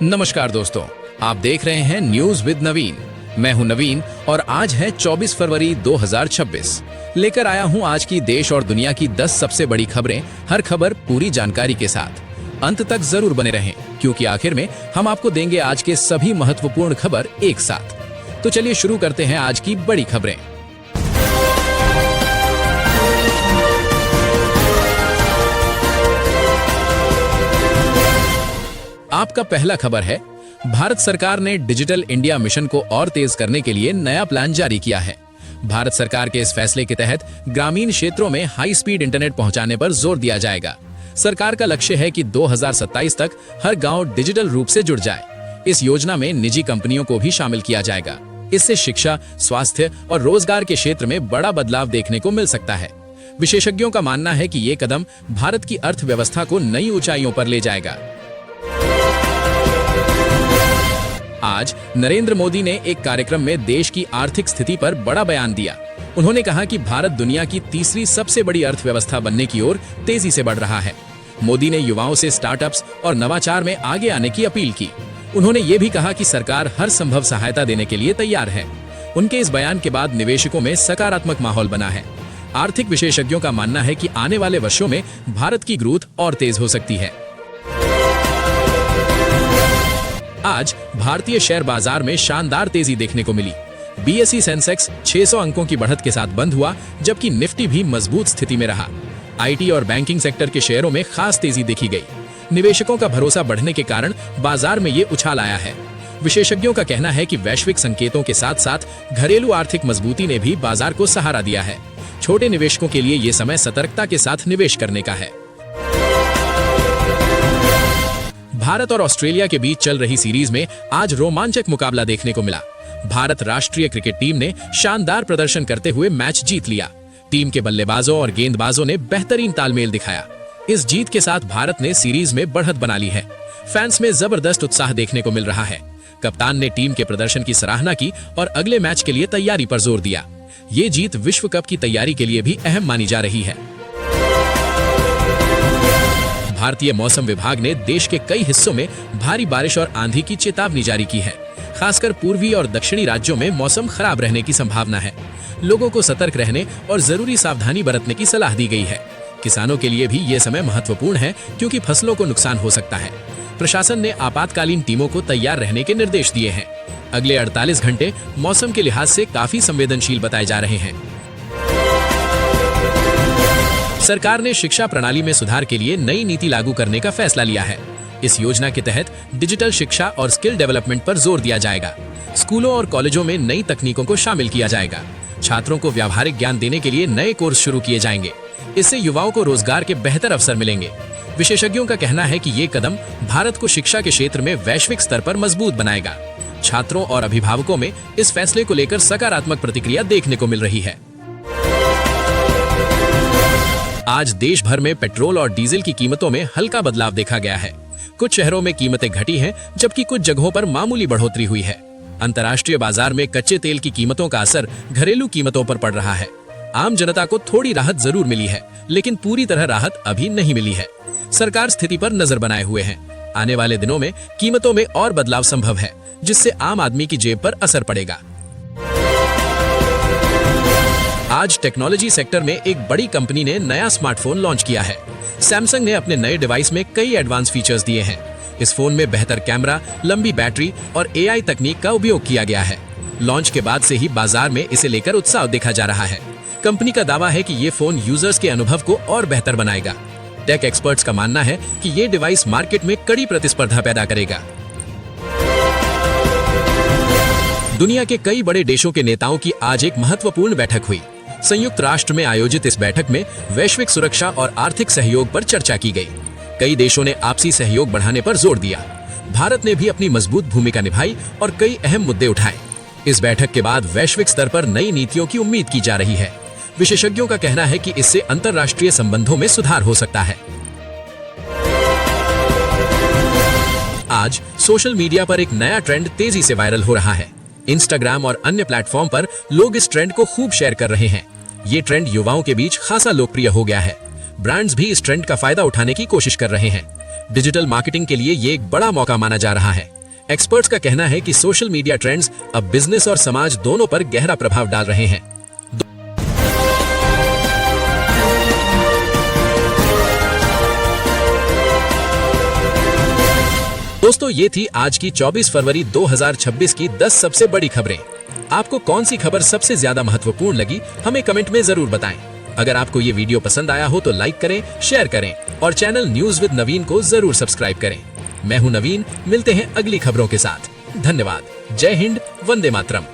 नमस्कार दोस्तों, आप देख रहे हैं न्यूज विद नवीन। मैं हूं नवीन और आज है 24 फरवरी 2026। लेकर आया हूं आज की देश और दुनिया की 10 सबसे बड़ी खबरें, हर खबर पूरी जानकारी के साथ। अंत तक जरूर बने रहें क्योंकि आखिर में हम आपको देंगे आज के सभी महत्वपूर्ण खबर एक साथ। तो चलिए शुरू करते हैं आज की बड़ी खबरें। आपका पहला खबर है, भारत सरकार ने डिजिटल इंडिया मिशन को और तेज करने के लिए नया प्लान जारी किया है। भारत सरकार के इस फैसले के तहत ग्रामीण क्षेत्रों में हाई स्पीड इंटरनेट पहुंचाने पर जोर दिया जाएगा। सरकार का लक्ष्य है कि 2027 तक हर गांव डिजिटल रूप से जुड़ जाए। इस योजना में निजी कंपनियों को भी शामिल किया जाएगा। इससे शिक्षा, स्वास्थ्य और रोजगार के क्षेत्र में बड़ा बदलाव देखने को मिल सकता है। विशेषज्ञों का मानना है कि ये कदम भारत की अर्थव्यवस्था को नई ऊंचाइयों पर ले जाएगा। आज नरेंद्र मोदी ने एक कार्यक्रम में देश की आर्थिक स्थिति पर बड़ा बयान दिया। उन्होंने कहा कि भारत दुनिया की तीसरी सबसे बड़ी अर्थव्यवस्था बनने की ओर तेजी से बढ़ रहा है। मोदी ने युवाओं से स्टार्टअप्स और नवाचार में आगे आने की अपील की। उन्होंने ये भी कहा कि सरकार हर संभव सहायता देने के लिए तैयार है। उनके इस बयान के बाद निवेशकों में सकारात्मक माहौल बना है। आर्थिक विशेषज्ञों का मानना है कि आने वाले वर्षों में भारत की ग्रोथ और तेज हो सकती है। आज भारतीय शेयर बाजार में शानदार तेजी देखने को मिली। बीएसई सेंसेक्स 600 अंकों की बढ़त के साथ बंद हुआ, जबकि निफ्टी भी मजबूत स्थिति में रहा। आईटी और बैंकिंग सेक्टर के शेयरों में खास तेजी देखी गई। निवेशकों का भरोसा बढ़ने के कारण बाजार में ये उछाल आया है। विशेषज्ञों का कहना है कि वैश्विक संकेतों के साथ साथ घरेलू आर्थिक मजबूती ने भी बाजार को सहारा दिया है। छोटे निवेशकों के लिए ये समय सतर्कता के साथ निवेश करने का है। भारत और ऑस्ट्रेलिया के बीच चल रही सीरीज में आज रोमांचक मुकाबला देखने को मिला। भारत राष्ट्रीय क्रिकेट टीम ने शानदार प्रदर्शन करते हुए मैच जीत लिया। टीम के बल्लेबाजों और गेंदबाजों ने बेहतरीन तालमेल दिखाया। इस जीत के साथ भारत ने सीरीज में बढ़त बना ली है। फैंस में जबरदस्त उत्साह देखने को मिल रहा है। कप्तान ने टीम के प्रदर्शन की सराहना की और अगले मैच के लिए तैयारी पर जोर दिया। ये जीत विश्व कप की तैयारी के लिए भी अहम मानी जा रही है। भारतीय मौसम विभाग ने देश के कई हिस्सों में भारी बारिश और आंधी की चेतावनी जारी की है। खासकर पूर्वी और दक्षिणी राज्यों में मौसम खराब रहने की संभावना है। लोगों को सतर्क रहने और जरूरी सावधानी बरतने की सलाह दी गई है। किसानों के लिए भी ये समय महत्वपूर्ण है क्योंकि फसलों को नुकसान हो सकता है। प्रशासन ने आपातकालीन टीमों को तैयार रहने के निर्देश दिए हैं। अगले 48 घंटे मौसम के लिहाज से काफी संवेदनशील बताए जा रहे हैं। सरकार ने शिक्षा प्रणाली में सुधार के लिए नई नीति लागू करने का फैसला लिया है। इस योजना के तहत डिजिटल शिक्षा और स्किल डेवलपमेंट पर जोर दिया जाएगा। स्कूलों और कॉलेजों में नई तकनीकों को शामिल किया जाएगा। छात्रों को व्यावहारिक ज्ञान देने के लिए नए कोर्स शुरू किए जाएंगे। इससे युवाओं को रोजगार के बेहतर अवसर मिलेंगे। विशेषज्ञों का कहना है कि ये कदम भारत को शिक्षा के क्षेत्र में वैश्विक स्तर पर मजबूत बनाएगा। छात्रों और अभिभावकों में इस फैसले को लेकर सकारात्मक प्रतिक्रिया देखने को मिल रही है। आज देश भर में पेट्रोल और डीजल की कीमतों में हल्का बदलाव देखा गया है। कुछ शहरों में कीमतें घटी हैं, जबकि कुछ जगहों पर मामूली बढ़ोतरी हुई है। अंतर्राष्ट्रीय बाजार में कच्चे तेल की कीमतों का असर घरेलू कीमतों पर पड़ रहा है। आम जनता को थोड़ी राहत जरूर मिली है, लेकिन पूरी तरह राहत अभी नहीं मिली है। सरकार स्थिति पर नजर बनाए हुए है। आने वाले दिनों में कीमतों में और बदलाव संभव है, जिससे आम आदमी की जेब पर असर पड़ेगा। आज टेक्नोलॉजी सेक्टर में एक बड़ी कंपनी ने नया स्मार्टफोन लॉन्च किया है। सैमसंग ने अपने नए डिवाइस में कई एडवांस फीचर्स दिए हैं। इस फोन में बेहतर कैमरा, लंबी बैटरी और एआई तकनीक का उपयोग किया गया है। लॉन्च के बाद से ही बाजार में इसे लेकर उत्साह देखा जा रहा है। कंपनी का दावा है कि ये फोन यूजर्स के अनुभव को और बेहतर बनाएगा। टेक एक्सपर्ट्स का मानना है कि ये डिवाइस मार्केट में कड़ी प्रतिस्पर्धा पैदा करेगा। दुनिया के कई बड़े देशों के नेताओं की आज एक महत्वपूर्ण बैठक हुई। संयुक्त राष्ट्र में आयोजित इस बैठक में वैश्विक सुरक्षा और आर्थिक सहयोग पर चर्चा की गई। कई देशों ने आपसी सहयोग बढ़ाने पर जोर दिया। भारत ने भी अपनी मजबूत भूमिका निभाई और कई अहम मुद्दे उठाए। इस बैठक के बाद वैश्विक स्तर पर नई नीतियों की उम्मीद की जा रही है। विशेषज्ञों का कहना है कि इससे अंतर्राष्ट्रीय संबंधों में सुधार हो सकता है। आज सोशल मीडिया पर एक नया ट्रेंड तेजी से वायरल हो रहा है। इंस्टाग्राम और अन्य प्लेटफॉर्म पर लोग इस ट्रेंड को खूब शेयर कर रहे हैं। ये ट्रेंड युवाओं के बीच खासा लोकप्रिय हो गया है। ब्रांड्स भी इस ट्रेंड का फायदा उठाने की कोशिश कर रहे हैं। डिजिटल मार्केटिंग के लिए ये एक बड़ा मौका माना जा रहा है। एक्सपर्ट्स का कहना है कि सोशल मीडिया ट्रेंड्स अब बिजनेस और समाज दोनों पर गहरा प्रभाव डाल रहे हैं। दोस्तों, ये थी आज की 24 फरवरी 2026 की 10 सबसे बड़ी खबरें। आपको कौन सी खबर सबसे ज्यादा महत्वपूर्ण लगी, हमें कमेंट में जरूर बताएं। अगर आपको ये वीडियो पसंद आया हो तो लाइक करें, शेयर करें और चैनल न्यूज विद नवीन को जरूर सब्सक्राइब करें। मैं हूं नवीन, मिलते हैं अगली खबरों के साथ। धन्यवाद। जय हिंद, वंदे मातरम।